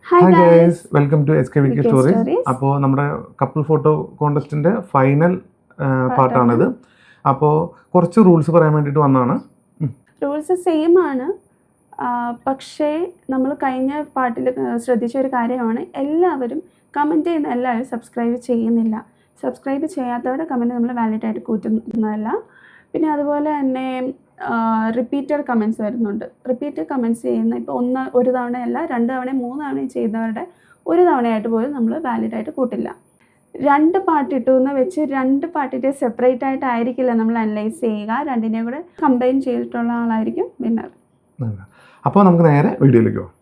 Hi guys, welcome to SKVK stories. Stories. അപ്പോൾ നമ്മുടെ couple photo കോൺടെസ്റ്റിൻ്റെ ഫൈനൽ പാർട്ടാണിത്. അപ്പോൾ കുറച്ച് റൂൾസ് പറയാൻ വേണ്ടിയിട്ട് വന്നതാണ്. റൂൾസ് സെയിം ആണ്, പക്ഷേ നമ്മൾ കഴിഞ്ഞ പാർട്ടിൽ ശ്രദ്ധിച്ച ഒരു കാര്യമാണ്, എല്ലാവരും കമൻറ്റ് ചെയ്യുന്ന എല്ലാവരും സബ്സ്ക്രൈബ് ചെയ്യുന്നില്ല. സബ്സ്ക്രൈബ് ചെയ്യാത്തവരുടെ കമൻറ്റ് നമ്മൾ വാലിഡായിട്ട് കൂട്ടുന്നതല്ല. പിന്നെ അതുപോലെ തന്നെ റിപ്പീറ്റഡ് കമൻറ്റ്സ് വരുന്നുണ്ട്. റിപ്പീറ്റഡ് കമൻറ്റ്സ് ചെയ്യുന്ന ഇപ്പോൾ ഒരു തവണയല്ല 2 തവണയും 3 തവണയും ചെയ്തവരുടെ ഒരു തവണയായിട്ട് പോലും നമ്മൾ വാലിഡായിട്ട് കൂട്ടില്ല. 2 പാർട്ട് ഇട്ടുവെന്ന് വെച്ച് 2 പാർട്ടിൻ്റെ സെപ്പറേറ്റ് ആയിട്ടായിരിക്കില്ല നമ്മൾ അനലൈസ് ചെയ്യുക. 2നെയും കൂടെ കമ്പൈൻ ചെയ്തിട്ടുള്ള ആളായിരിക്കും വിന്നർ. അപ്പോൾ നമുക്ക് നേരെ വീഡിയോയിലേക്ക് പോകാം.